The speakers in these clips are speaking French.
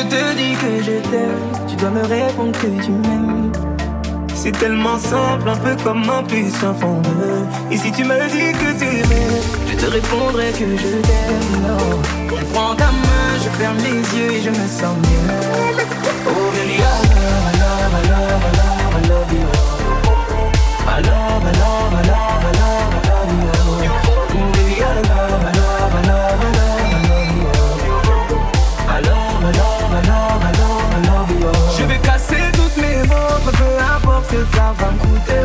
te dis que je t'aime, tu dois me répondre que tu m'aimes. C'est tellement simple, un peu comme un puissant fond. Et si tu me dis que tu m'aimes, je te répondrai que je t'aime. Non. Je prends ta main, je ferme les yeux et je me sens bien. Oh baby, I love, I love, I love, I love, I love you. I love, I love, I love, I love, I love you. Oh baby, I love, I love, I love, I love, I love you. I love, I love, I love, I love, I love you. Je vais casser toutes mes montres, peu importe ce que ça va me coûter.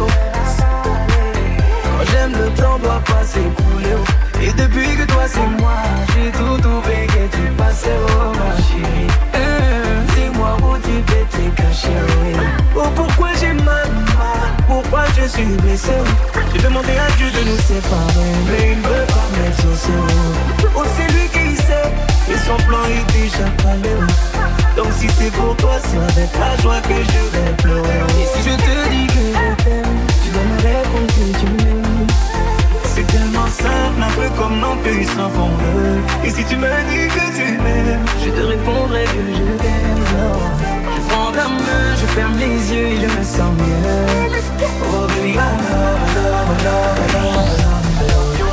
Quand j'aime, le temps doit pas s'écouler. Et depuis que toi c'est moi, j'ai tout oublié que tu passais, oh ma chérie. Dis-moi où tu t'étais caché, oh pourquoi j'ai mal, pourquoi je suis blessé. J'ai demandé à Dieu de nous séparer, mais il ne veut pas m'exaucer. Oh c'est lui qui sait, et son plan est déjà calé. Donc si c'est pour toi, c'est avec la joie que je vais pleurer. Et si je te dis que je t'aime, tu dois me répondre que tu m'aimes. C'est tellement simple, un peu comme un puissant fond. Et si tu me dis que tu m'aimes, je te répondrai que je t'aime. Je prends ta main, je ferme les yeux et je me sens bien. Oh baby, I love, I love, I love, I love, I love you.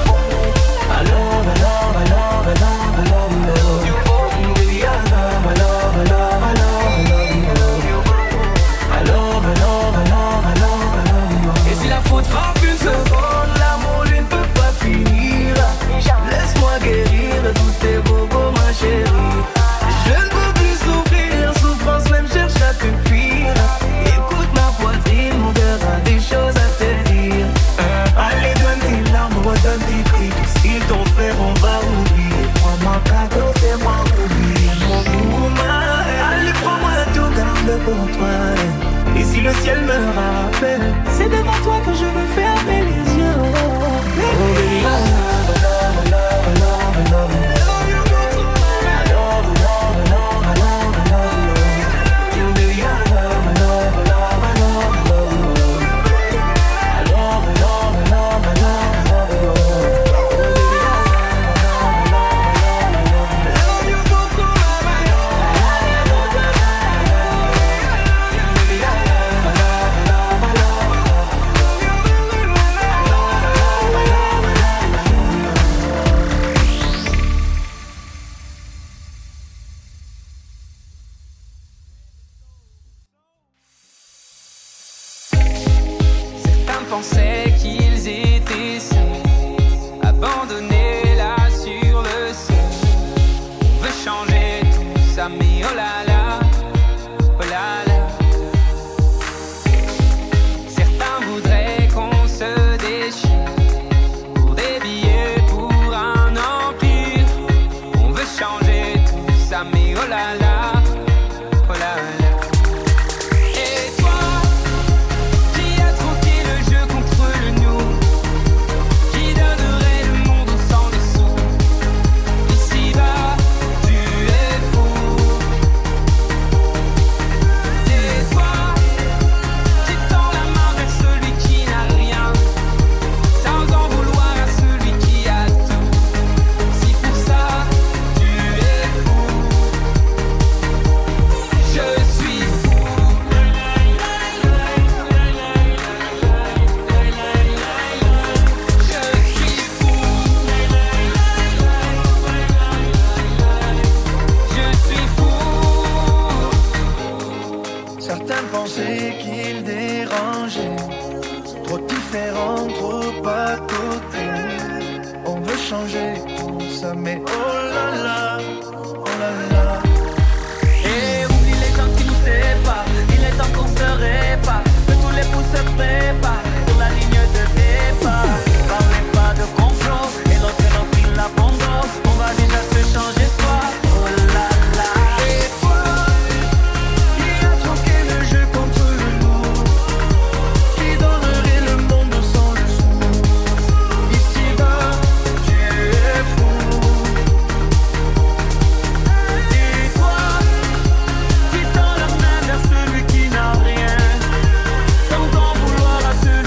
I love, I love, I love, I love, I love you. Baby, I love, I love, I love, I love, I love you. I love, I love, I love, I love, I love you. Et si la faute frappe une seconde, l'amour lui ne peut pas finir. Laisse-moi guérir de tous tes bobos, ma chérie. Je ne peux plus souffrir, souffrance même cherche à te fuir. Écoute ma poitrine, mon cœur a des choses à te dire. Allez, donne tes larmes, donne tes cris. Tout ce qu'ils t'ont fait, on va oublier. Prends-moi cadeau, fais-moi oublier mon woman. Allez, prends-moi tout, garde-le pour toi. Et si le ciel me rappelle, c'est devant toi que je veux fermer les yeux. Oh baby, I love, I love, I love, I love, I love you. Pensaient qu'ils étaient seuls, abandonnés là sur le sol. On veut changer tout ça, mais oh là là, oh là là. Certains voudraient qu'on se déchire pour des billets, pour un empire. On veut changer tout ça, mais oh là là, oh là là. Celui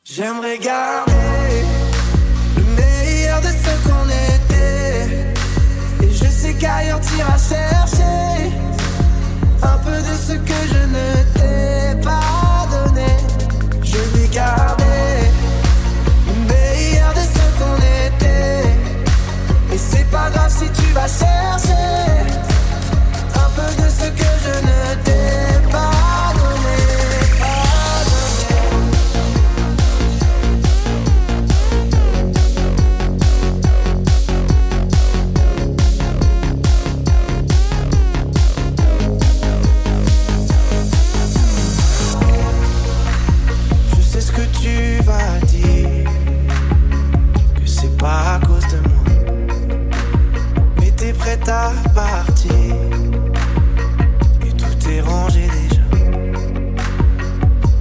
J'aimerais garder le meilleur de ce qu'on était. Et je sais qu'ailleurs t'iras chercher un peu de ce que je ne t'ai pas donné. Je vais garder le meilleur de ce qu'on était. Et c'est pas grave si tu vas chercher un peu de ce que je ne t'ai pas donné. Tu vas dire que c'est pas à cause de moi, mais t'es prête à partir et tout est rangé déjà.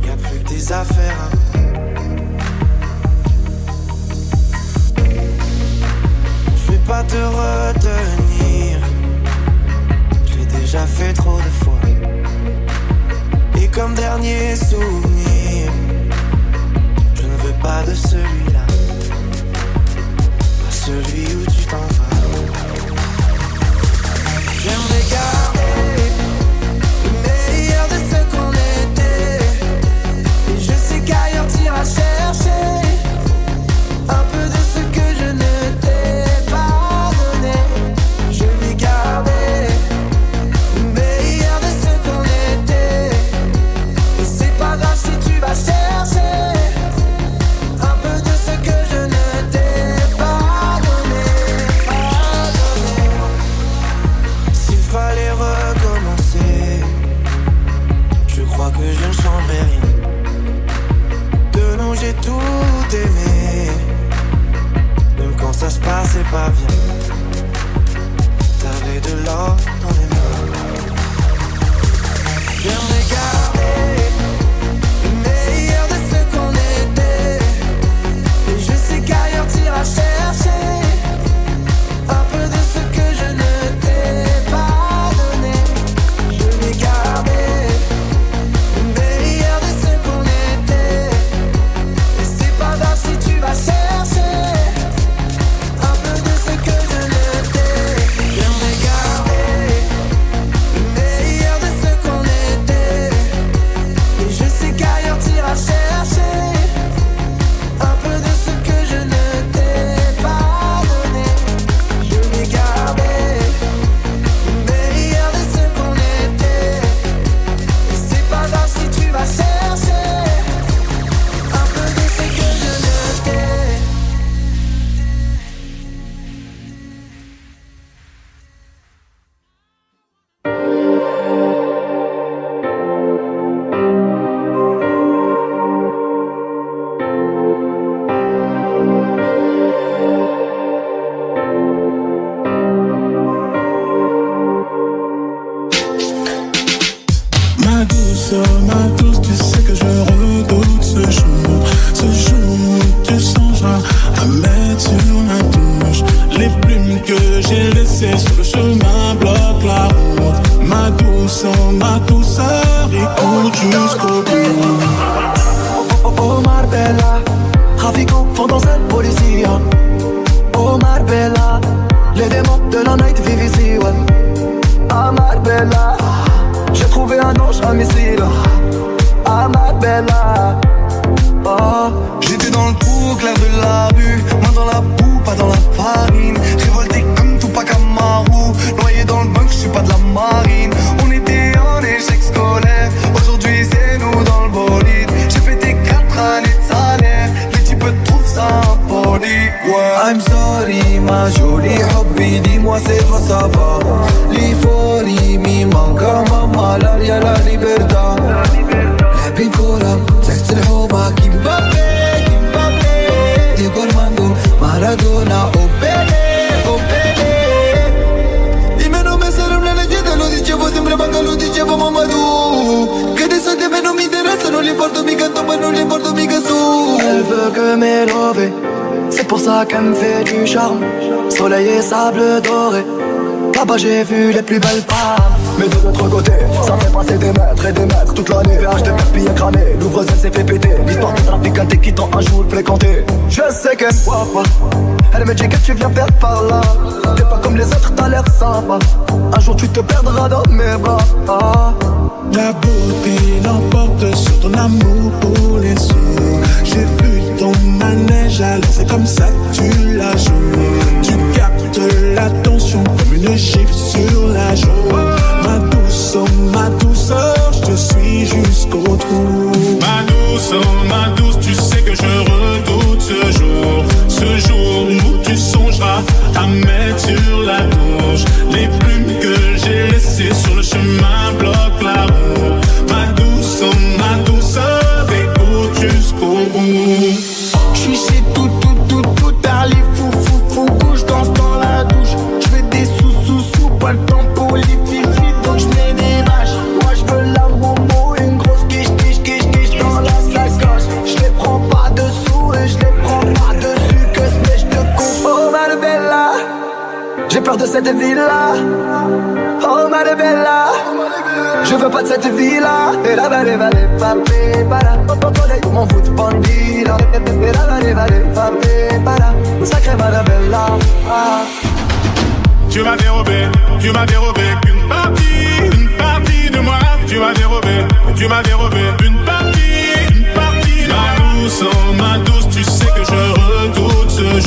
Y'a plus que des affaires à moi. Je vais pas te retenir, je l'ai déjà fait trop de fois. Et comme dernier souvenir, pas de celui-là, pas celui où tu t'en vas. J'aimerais garder le meilleur de ce qu'on était. je ne changerai rien. De nous j'ai tout aimé, même quand ça se passait pas bien. T'avais de l'or dans les mains. Viens regarder le meilleur de ce qu'on était. Et je sais qu'ailleurs t'iras chercher un peu de ce que je ne t'ai pas donné. Je vais garder le meilleur de ce qu'on était. Et c'est pas grave si tu vas chercher un peu de ce que je ne t'ai. Viens regarder le meilleur de ce qu'on était. Et je sais qu'ailleurs t'iras chercher un peu de ce que je ne t'ai pas donné. Je vais garder le meilleur de ce qu'on était. Et c'est pas grave si tu vas chercher un peu de ce que je ne t'ai. Ma douce, tu sais que je redoute ce jour où tu songeras à mettre sur ma touche. Les plumes que j'ai laissées sur le chemin bloquent la route. Ma douceur, écoute jusqu'au bout. Oh Marbella, trafiquant font dans cette police. Oh Marbella, les démons de la night vivent ici, ouais. Ah Marbella, j'ai trouvé un ange à missile. Ah Marbella, oh. J'étais dans le trou, clair de la rue, main dans la boue, pas dans la farine. Révolté comme Tupac Amaru, noyé dans le bunk, j'suis pas de la marine. On était en échec scolaire, aujourd'hui c'est nous dans le bolide. J'ai pété 4 années de salaire, les types trouvent ça impoli, ouais. I'm sorry ma jolie hobby, dis-moi c'est quoi ça va. L'euphorie mi manca mamma, l'aria la libertà. لعبين كورة تحت الحومة كي مبابي ديغو أرماندو مارادونا oh bene. Di me non mi sarà una leggenda, lo dicevo sempre manca, lo dicevo Mamadou. Che dei soldi a me non mi interessano, non li porto mica dopo e non li porto mica su. Elle veut que m'élever, c'est pour ça qu'elle me fait du charme. Soleil et sable doré, là-bas j'ai vu les plus belles femmes. Mais de l'autre côté, ça fait passer des mètres et des mètres toute l'année. PH de billets cramés, l'ouvreuse s'est fait péter. L'histoire de trafiquante qui t'ont un jour fréquenté. Je sais qu'elle me voit pas, elle me dit que tu viens perdre par là. T'es pas comme les autres, t'as l'air sympa. Un jour tu te perdras dans mes bras, ah. La beauté l'emporte sur ton amour pour les sous. J'ai vu ton manège, alors c'est comme ça que tu la joues. Tu captes l'attention comme une gifle sur la joue. Ma douceur, je te suis jusqu'au trou. Ma douce, tu sais que je redoute ce jour où tu songeras à mettre sur la touche. Les plumes que j'ai laissées sur le chemin bloquent la route. Ma douceur, écoute jusqu'au bout. J'suis chez tout, allez fou, couche, danse dans la douche. J'fais des sous, pas le temps pour les filles, donc j'mets des vaches. Moi j'veux la momo, une grosse quiche dans la sacoche. J'les prends pas dessous et j'les prends pas dessus, que ce j'te coupe. Oh Marbella, j'ai peur de cette ville-là. Oh Marbella, je veux pas de cette vie-là. Et la vale, papé, para. On m'en fout de bandit-là. Et la vale, papé, para. Sacré Marbella, ah. Tu m'as dérobé qu'une partie de moi. Tu m'as dérobé une partie de moi. Ma douce, tu sais que je redoute ce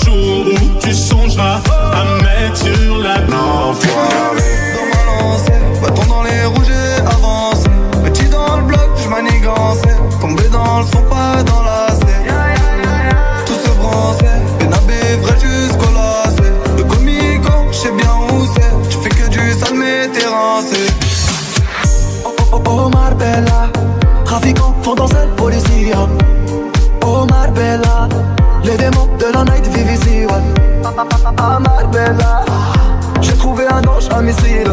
jour où tu songeras à mettre sur la L'enfoiré dans ma lancée, bâton dans les rouges et avancé. Petit dans le bloc, j'manigançais. Tombé dans le son, pas dans la C. Tout se brançait, pénabé vrai jusqu'au lacet. Le comico, j'sais bien où c'est. J'fais que du sale mais t'es rincé. oh Marbella, trafiquants font danser le policier. Oh Marbella, les démons de la night vivent ici, ouais. Ah Marbella, j'ai trouvé un ange à missile.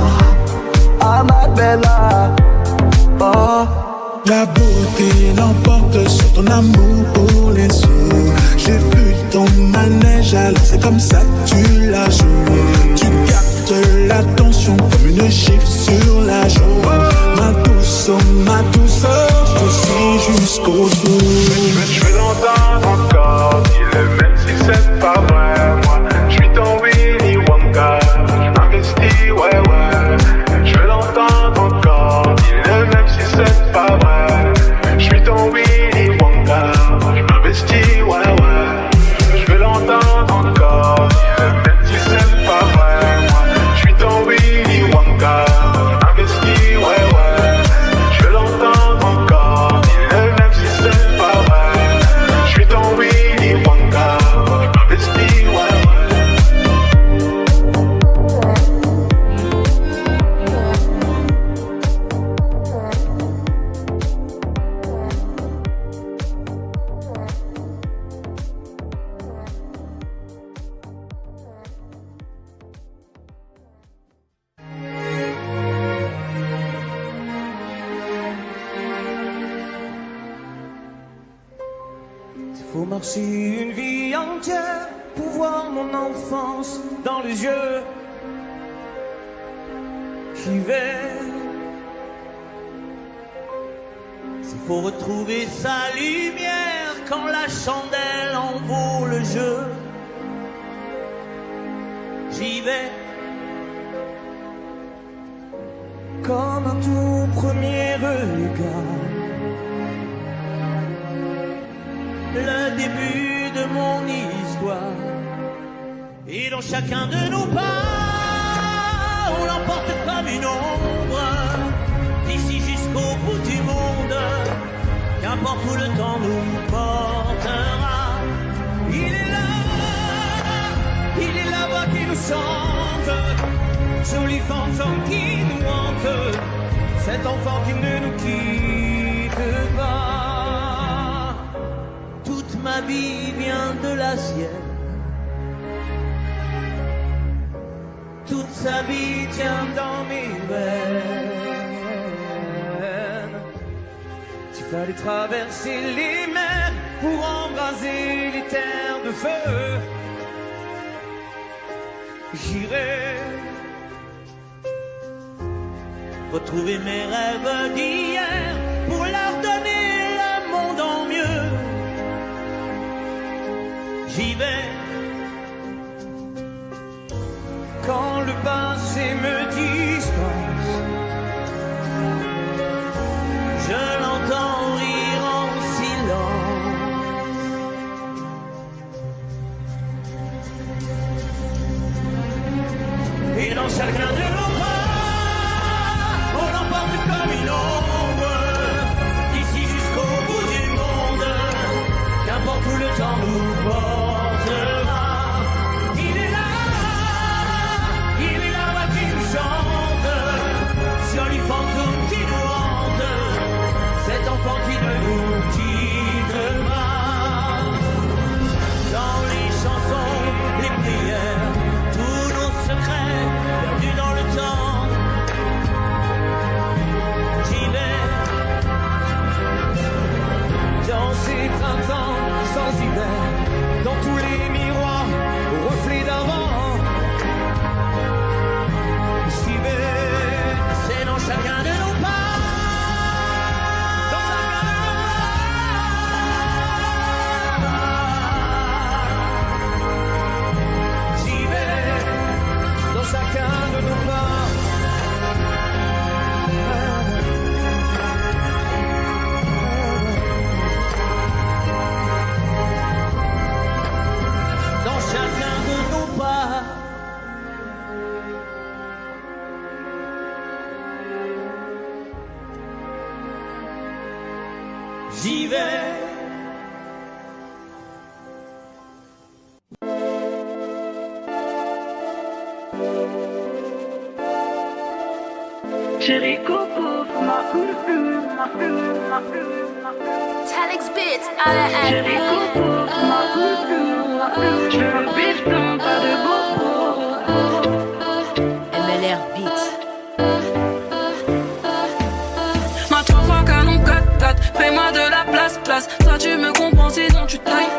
Ah Marbella, oh. La beauté l'emporte sur ton amour pour les yeux. J'ai vu ton manège, alors c'est comme ça que tu la joues. Tu captes l'attention comme une gifle sur la joue. Ma douce, oh ma douceur, je te suis jusqu'au bout. Je veux l'entendre encore, dis-le même si c'est pas vrai. Moi, je suis ton Willy Wonka, je m'investis, ouais, ouais. Je veux l'entendre encore, dis-le même si c'est pas vrai. Je suis ton Willy Wonka, je m'investis, ouais, ouais. Je veux l'entendre encore, dis-le même si c'est pas vrai. Moi, je suis ton Willy Wonka, je m'investis, ouais, ouais. Je veux l'entendre encore, dis-le même si c'est pas vrai. Je suis ton Willy Wonka, je m'investis, ouais, ouais. Faut marcher une vie entière pour voir mon enfance dans les yeux. J'y vais. S'il faut retrouver sa lumière quand la chandelle en vaut le jeu. J'y vais. Comme un tout premier regard. Le début de mon histoire. Et dans chacun de nos pas, on l'emporte comme une ombre. D'ici jusqu'au bout du monde, qu'importe où le temps nous portera. Il est la voix qui nous chante, joli fantôme qui nous hante, cet enfant qui ne nous quitte pas. Toute ma vie vient de la sienne. Toute sa vie tient dans mes veines. Il fallait traverser les mers pour embraser les terres de feu. J'irai retrouver mes rêves d'hier pour leur donner le monde en mieux. J'y vais quand le passé me dispense. Je l'entends rire en silence. Et dans chacun de nos pas, on l'emporte comme une ombre. D'ici jusqu'au bout du monde, qu'importe où le temps nous portera. Joli fantôme qui nous hante, cet enfant qui ne nous quitte pas. Dans les chansons, les prières, tous nos secrets perdus dans le temps. J'y vais dans ces printemps sans hiver, dans tous les miroirs aux reflets d'avant. J'y vais. Dans chacun de nos pas, dans chacun de nos pas, j'y vais, dans chacun de nos pas. Dans chacun de nos pas. J'y vais. Chérie, coucou, Talix Beats, à la haine. Je veux le bifton, pas de bobo. MLR Beats. Ma 3 fois canon 4-4, fais-moi de la place. Ça tu me comprends, sinon tu tailles.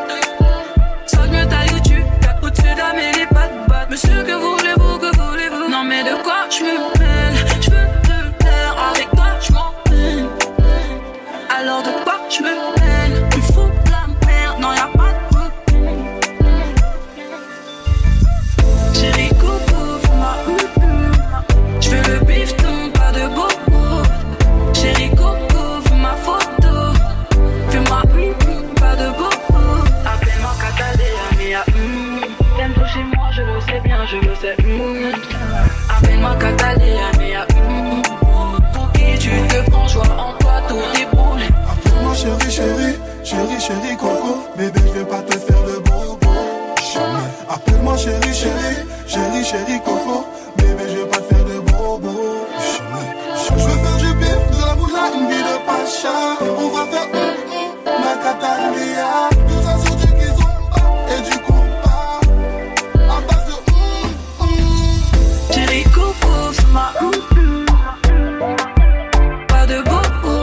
Ça je me taille où tu capes, au-dessus de la mêlée, pas de batte. Monsieur, que voulez-vous? Non mais de quoi je me mêle? Je veux te plaire, avec toi je m'en peine. Alors de quoi je me mêle? Tu fous de la merde, non y'a pas de problème. Chérie coco, fais-moi je veux le bifton, pas de bobo. Chérie coco, fais ma photo. Fais-moi pas de bobo. Appelle-moi Catalina, Mia. T'aimes toucher moi, je le sais bien, je le sais. Appelle-moi Catalina, Mia. Pour qui tu te prends, joie en toi, tout déboule. Appelle-moi chérie, coco. Bébé, je vais pas te faire de bobo. Jamais. Appelle-moi chérie, coco. Bébé, je vais pas te faire de bobo. Jamais. Je veux faire du bif, de la moula, une vie de pacha. On va faire ma Catalina. Tout ça sur du kizomba et du compas. À base de Chérie coco, c'est ma pas de bobo.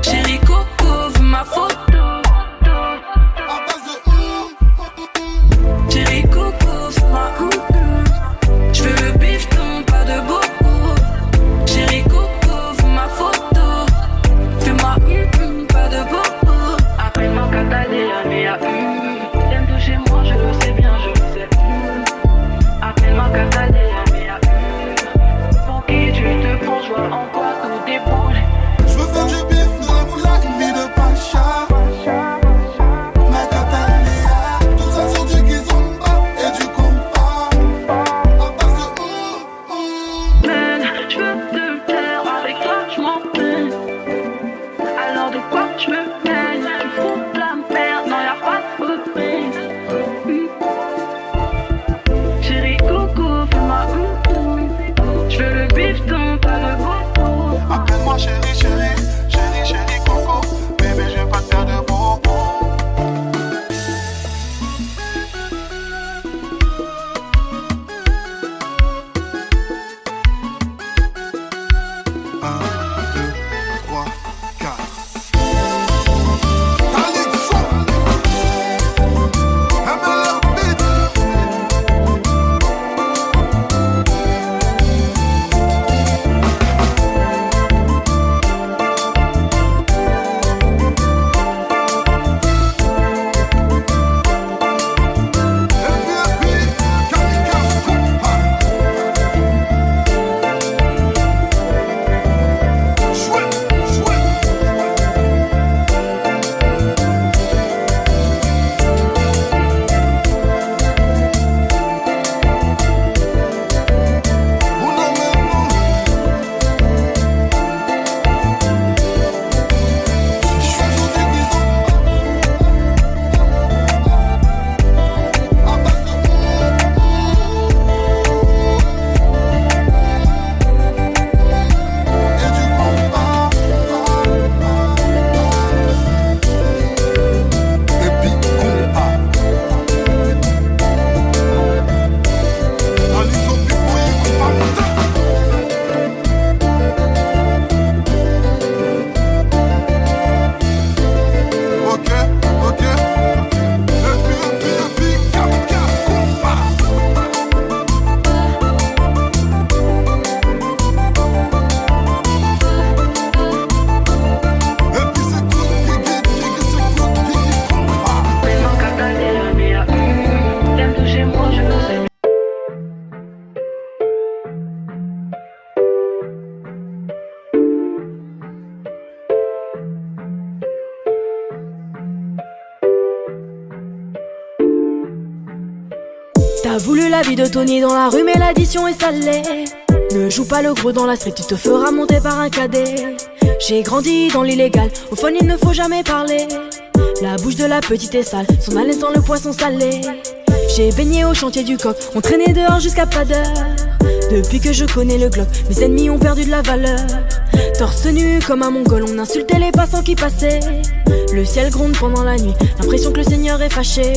Chérie coco, fais ma photo. à base de Chérie coco, c'est ma je veux le bifton, pas de bobo. Chérie coco, fais ma photo. Fais-moi pas de bobo. Appelle-moi Catalina, Mia. T'aimes toucher moi, je le sais bien, je le sais. Appelle-moi Catalina, Mia. Pour qui tu te prends, joie en toi, tout déboule. je veux faire du bif, de la moula, une vie de pacha. Ma Catalina. Tout ça sur du kizomba et du compas. À base de peine, je veux te plaire, avec toi je m'en peine. Alors de quoi je me plaigne? Tu fous de la merde, non y'a pas de problème. Chérie coco, fais-moi je veux le bifton, pas de bobo. appelle-moi chérie, coco. Bébé, je vais pas te faire de bobo. Un, deux, trois, quatre. Alexo, MLR Beats. T'as voulu la vie de Tony dans la rue, mais l'addition est salée. Ne joue pas le gros dans la street, tu te feras monter par un cadet. J'ai grandi dans l'illégal, au fun il ne faut jamais parler. La bouche de la petite est sale, son haleine sent le poisson salé. J'ai baigné au chantier du coq, on traînait dehors jusqu'à pas d'heure. Depuis que je connais le Glock, mes ennemis ont perdu de la valeur. Torse nu comme un mongol, on insultait les passants qui passaient. Le ciel gronde pendant la nuit, l'impression que le Seigneur est fâché.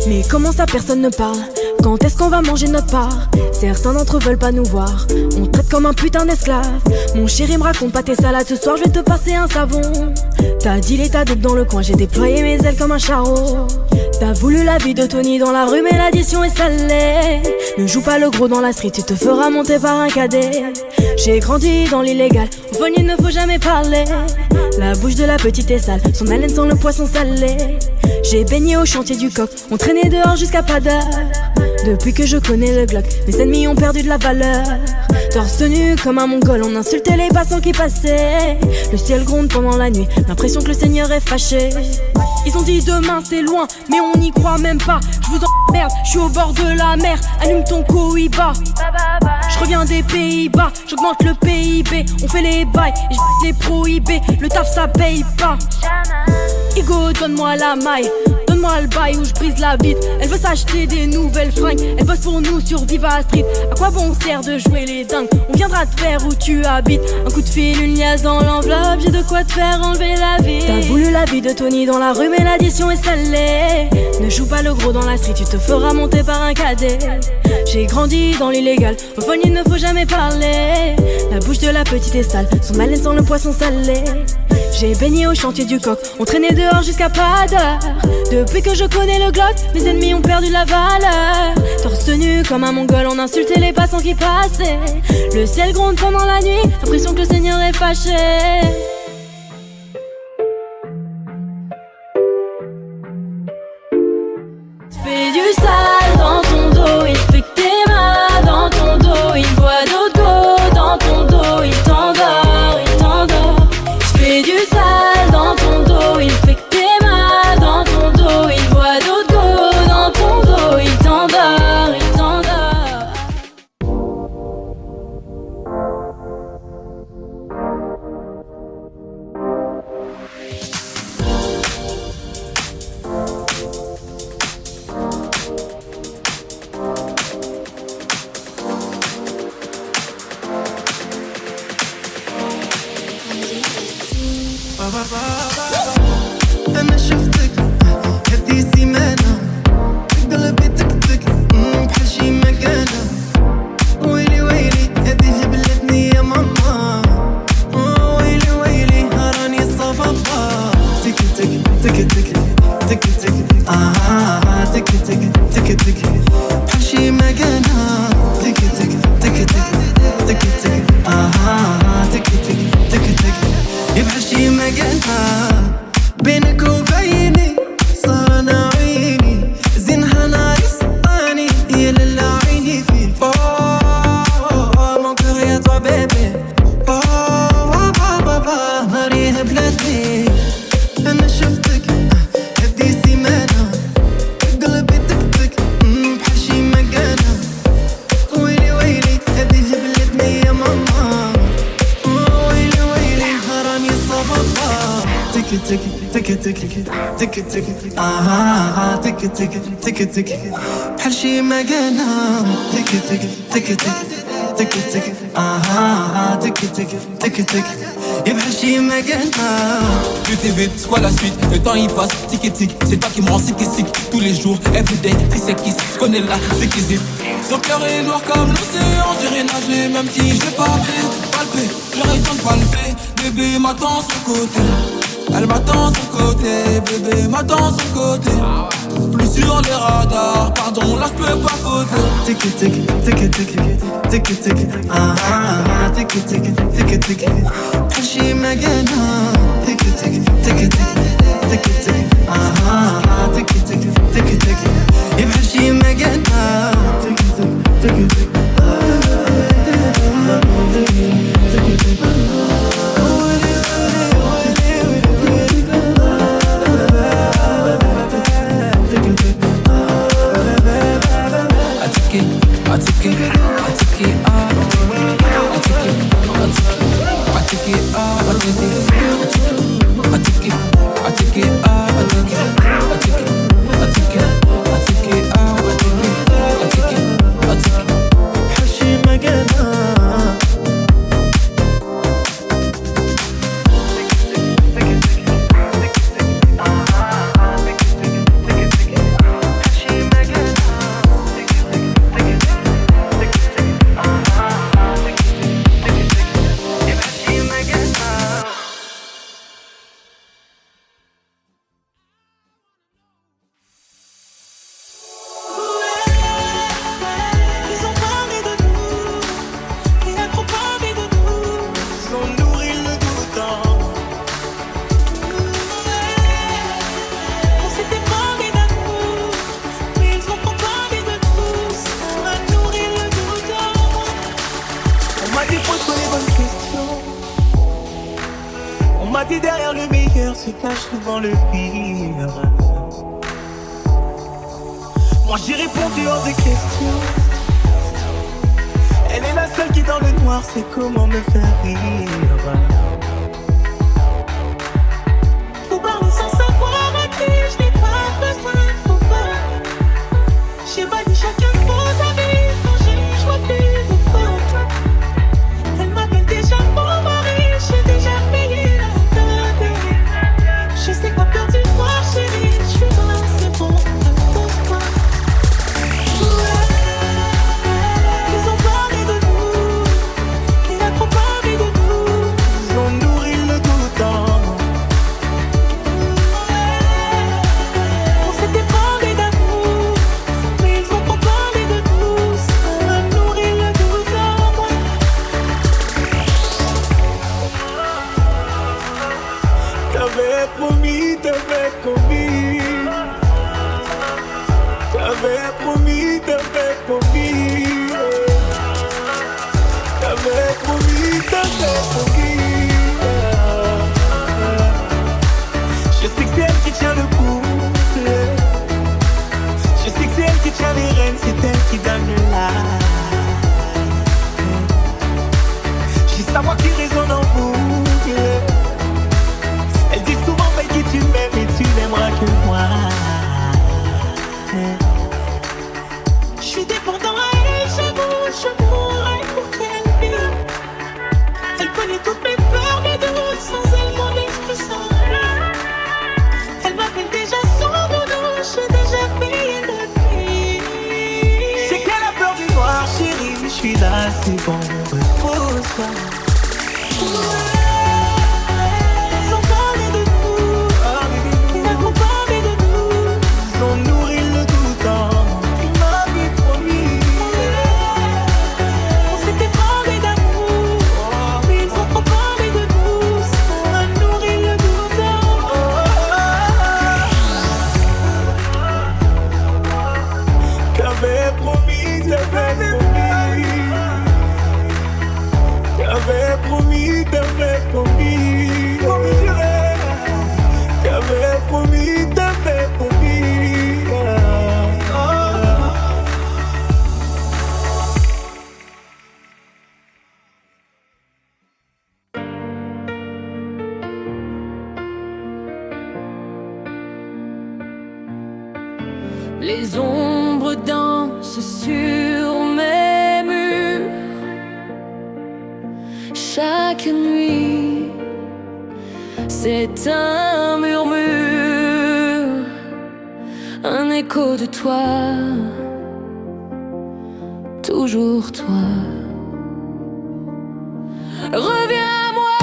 Mais comment ça personne ne parle? Quand est-ce qu'on va manger notre part? Certains d'entre eux veulent pas nous voir, on te traite comme un putain d'esclave. Mon chéri me raconte pas tes salades, ce soir je vais te passer un savon. T'as dit l'état d'autres dans le coin, j'ai déployé mes ailes comme un charreau. T'as voulu la vie de Tony dans la rue mais l'addition est salée. Ne joue pas le gros dans la street, tu te feras monter par un cadet. J'ai grandi dans l'illégal, au fond il ne faut jamais parler. La bouche de la petite est sale, son haleine sent le poisson salé. J'ai baigné au chantier du coq, on traînait dehors jusqu'à pas d'heure. Depuis que je connais le Glock, mes ennemis ont perdu de la valeur. Torse nu comme un mongol, on insultait les passants qui passaient. Le ciel gronde pendant la nuit, l'impression que le Seigneur est fâché. Ils ont dit demain c'est loin, mais on n'y croit même pas. Je vous emmerde, je suis au bord de la mer. Allume ton Cohiba. Je reviens des Pays-Bas, j'augmente le PIB. On fait les bails et je les prohibés. Le taf ça paye pas. Igo, donne-moi la maille, donne-moi le bail où je brise la vitre. Elle veut s'acheter des nouvelles fringues, elle bosse pour nous sur Viva Street. À quoi bon sert de jouer les dingues? On viendra te faire où tu habites. Un coup de fil, une liasse dans l'enveloppe, j'ai de quoi te faire enlever la vie. T'as voulu la vie de Tony dans la rue mais l'addition est salée. Ne joue pas le gros dans la street, tu te feras monter par un cadet. J'ai grandi dans l'illégal, au fond il ne faut jamais parler. La bouche de la petite est sale, son haleine sent le poisson salé. J'ai baigné au chantier du coq, on traînait dehors jusqu'à pas d'heure. Depuis que je connais le Glock, mes ennemis ont perdu la valeur. Torse nu comme un mongol, on insultait les passants qui passaient. Le ciel gronde pendant la nuit, l'impression que le Seigneur est fâché. Fais du sale dans ton dos, il fait que t'es mal dans ton dos. Il voit d'autres go dans ton dos, il t'endort, il t'endort. Fais du sale dans ton dos, il fait que t'es mal dans ton dos. Il voit d'autres go dans ton dos, il t'endort, il t'endort. أنا شفتك هدي سيمانة قلبي تكتك بحال شي مكانة. ويلي ويلي هدي هبلتني يا ماما. ويلي ويلي راني صفافة. تك تك تك تك تك تك تك تك تك تك بحال شي مكانة. تك تك تك تك تك تك تك تك تك تك بحال شي مكانة. بينك وبيني صار عيني زينها ناري سطاني يا لالا عيني فيك. مون كور يا توا بيبي. بابا ناري هبلتني. أنا شفتك هدي سيمانة قلبي تكتك بحال شي مكانة. ويلي ويلي هدي هبلتني يا ماما. ويلي ويلي راني صفافة. تك تك تك تك تك تك تك تك تك تك بحال شي مكانة. تك تك تك تك تك تك تك تك تك بحال شي مكانة. Plus t'es vite, c'est quoi la suite? Le temps il passe, tic et tic. C'est toi qui me rends sick et sick. Tous les jours, everyday, fils et kiss. J'connais là, c'est qui zip. Son cœur est noir comme l'océan. J'irai nager même si je l'ai pas palpé. J'arrête de palper. Bébé m'attend sur le côté. Elle m'attend sur le côté. Bébé m'attend sur le côté. Plus sur les radars. Pardon, là j'peux pas faute. Tic tic tic tic tic tic tic tic tic tic بحال شي مكانة. تك تك تك تك تك تك تك تك تك تك بحال شي مكانة. تك تك تك تك I take it dit derrière le meilleur se cache souvent le pire. Moi j'ai répondu hors de question. Elle est la seule qui dans le noir sait comment me faire rire. Faut parler sans savoir à qui je n'ai pas besoin de faux pas. J'ai validé chacun de vos avis quand j'ai choisi de faute. Elle m'appelle déjà mon mari, j'ai déjà payé la dette. Je sais pas peur du noir chérie, je suis là, c'est bon, impose-toi. Ils ont parlé de nous, il a trop parlé de nous. Ils ont nourri le doute en moi. On s'était parlé d'amour, mais ils ont trop parlé de nous. Ça a nourri le doute en moi. T'avais promis, t'avais promis. T'avais promis, t'avais promis. T'avais promis, t'avais promis. Je sais que c'est elle qui tient le couple. Je sais que c'est elle qui tient les rênes, c'est elle qui donne le live. J'ai sa voix qui résonne en boucle. Elle dit souvent, baby, tu m'aimes et tu n'aimeras que moi. Je suis dépendant à elle, j'avoue, je mourrais pour qu'elle vive. Elle connaît toutes mes peurs, mes doutes, sans elle, mon esprit s'enlève. Elle m'appelle déjà son doudou, j'ai déjà payé le prix. C'est qu'elle a peur du noir, chérie, je suis là, c'est bon, repose-toi. Ils ont parlé de nous, ils ont parlé de nous. Ils ont nourri le doute en moi. Ils m'avaient promis. On s'était parlé d'amour, mais ils ont trop parlé de nous. Ça a nourri le doute en moi. T'avais promis, t'avais promis. T'avais promis, t'avais promis. T'avais promis, t'avais promis. Les ombres dansent sur mes murs. Chaque nuit, c'est un murmure, un écho de toi, toujours toi. Reviens à moi,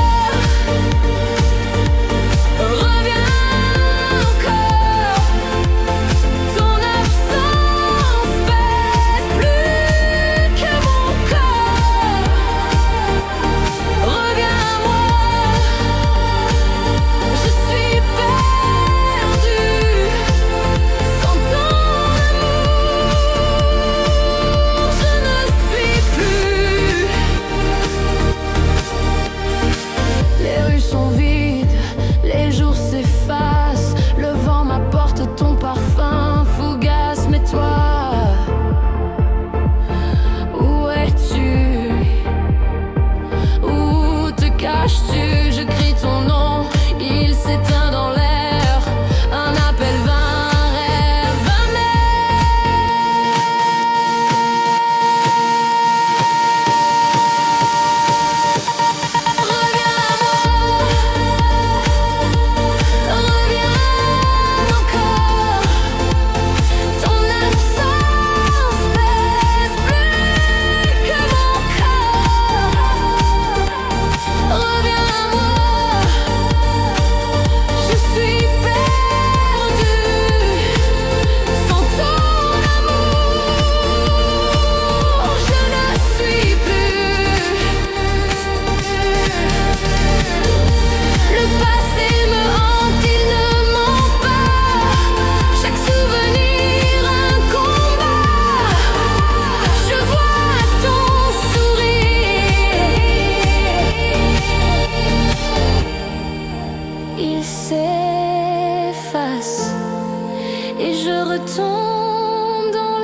reviens encore. Ton absence pèse plus que mon corps. Reviens à moi, je suis perdue. Sans ton amour, je ne suis plus. il s'efface et je retombe dans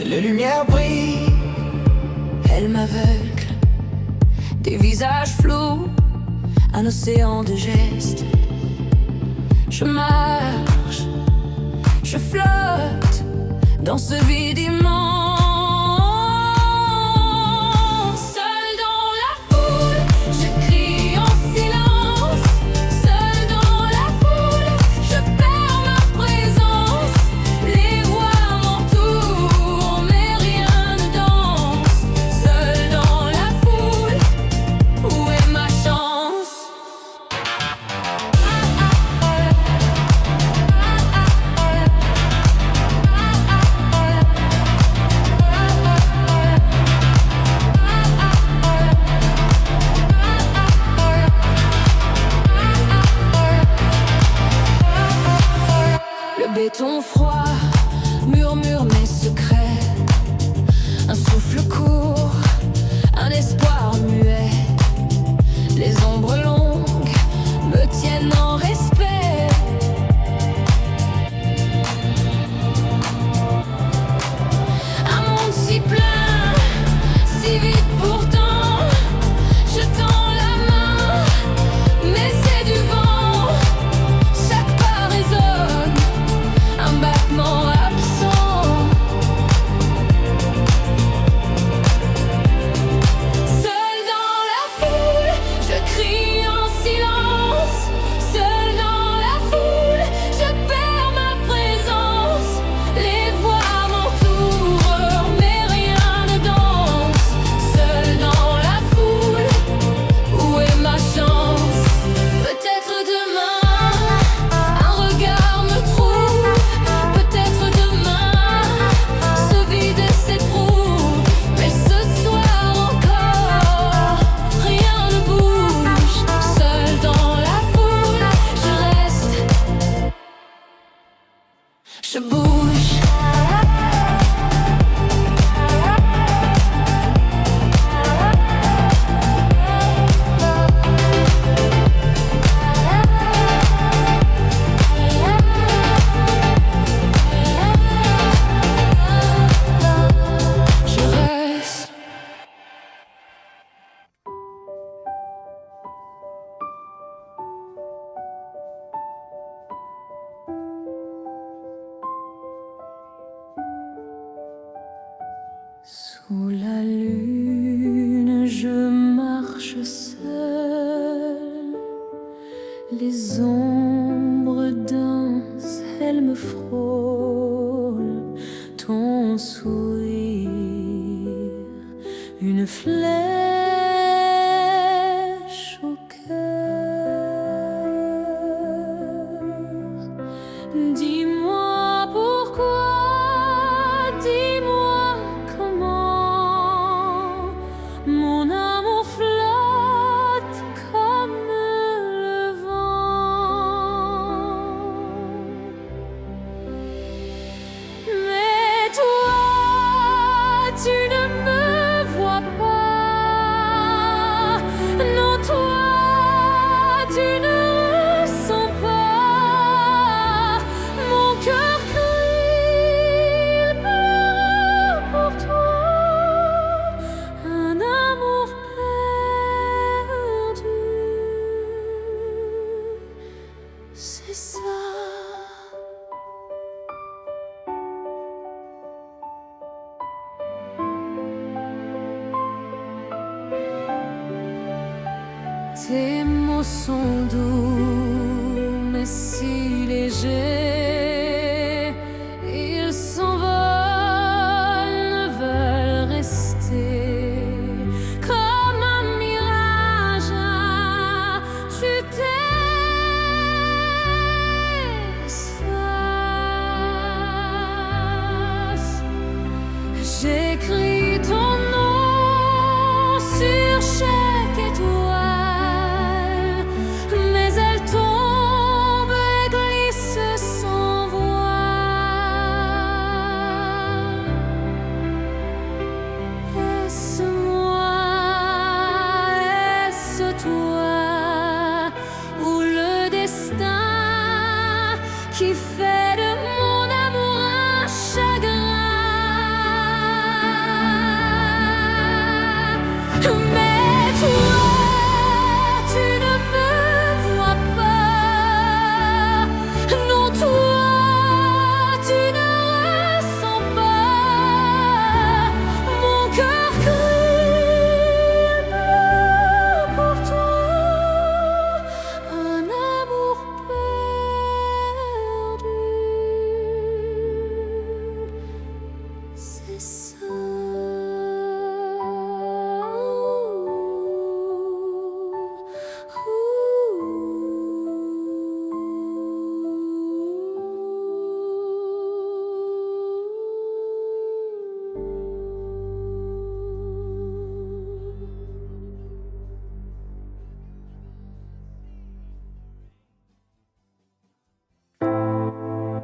Les lumières brillent, elles m'aveuglent. Des visages flous, un océan de gestes. Je marche, je flotte dans ce vide immense. Seul dans la foule, je crie en silence. Seul dans la foule, je perds ma présence. Les voix m'entourent, mais rien ne danse. Seul dans la foule, où est ma chance? Le béton froid murmure mes secrets. Un souffle court, un espoir muet. Les ombres longues me tiennent en respect. Un monde si plein, si vite pourtant. Je tends la main, mais c'est du vent. Chaque pas résonne, un battement absent. Seul dans la foule, je crie en silence. Seul dans la foule, je perds ma présence. Les voix m'entourent, mais rien ne danse. Seul dans la foule, où est ma chance? Peut-être demain, un regard me trouve. Peut-être demain, ce vide s'éprouve. Mais ce soir encore, rien ne bouge. Seul dans la foule, je reste, je bouge. Je reste. Sous la lune, je marche seule. Les ombres dansent, elles me frôlent. Ton sourire, une flèche au cœur. Dis-moi pourquoi, dis-moi comment. Mon amour flotte comme le vent. Mais toi, tu ne me vois pas. Tes mots sont doux, mais si légers. Ils s'envolent, ne veulent rester. Comme un mirage, tu t'espaces. J'écris ton nom sur chaque étoile, mais elle tombe et glisse sans voile. Est-ce moi, est-ce toi, ou le destin qui fait de mon amour un chagrin? Mais toi, tu ne me vois pas. Non, toi, tu ne ressens pas. Mon cœur crie pour toi, un amour perdu. C'est ça.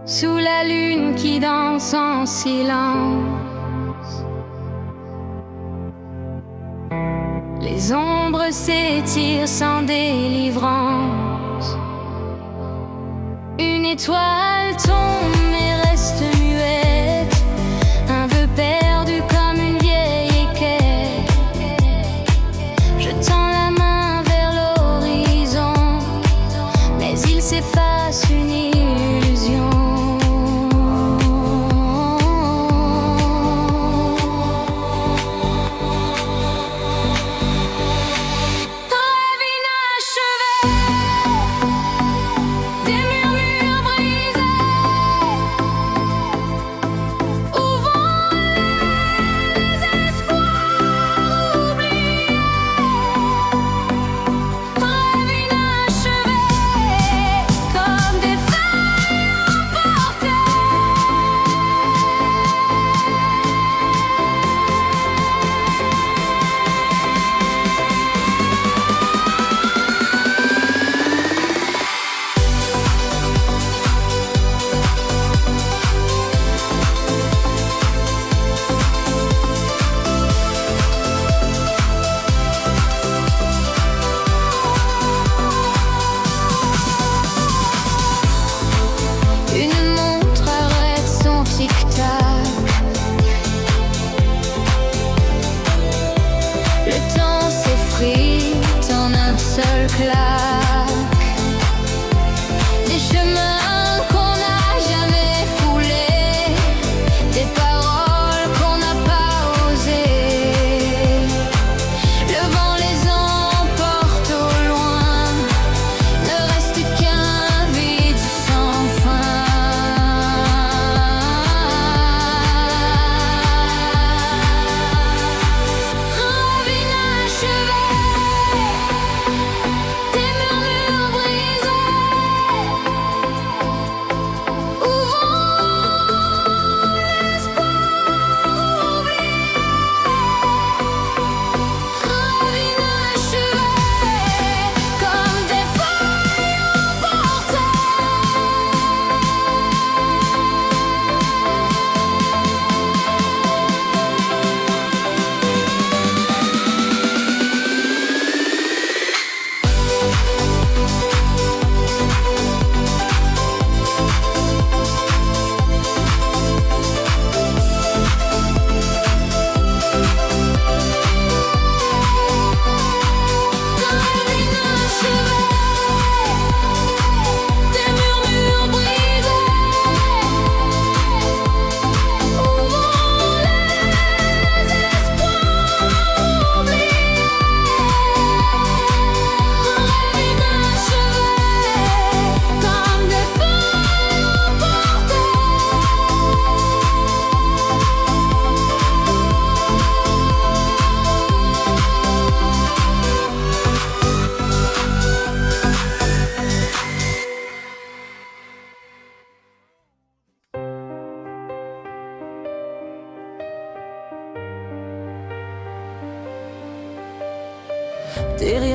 Sous la lune qui danse en silence, les ombres s'étirent sans délivrance. Une étoile tombe et reste muette, un vœu perdu comme une vieille équerre. Je tends la main vers l'horizon, mais il s'efface une illusion. Rêve inachevé, des murmures brisés.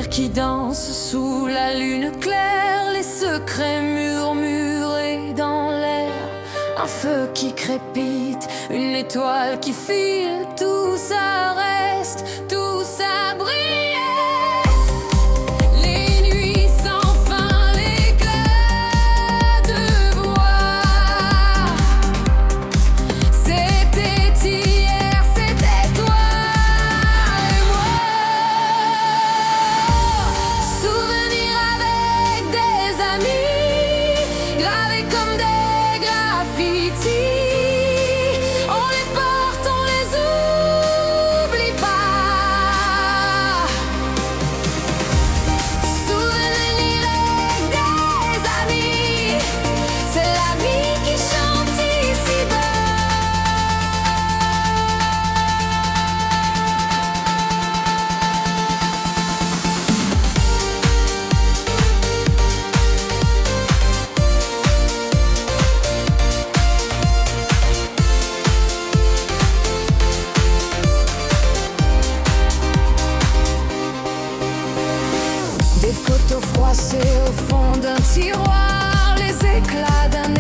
sourires qui dansent sous la lune claire, les secrets murmurés dans l'air, un feu qui crépite, une étoile qui file, tout ça reste, tout ça brille. Au fond d'un tiroir, les éclats d'un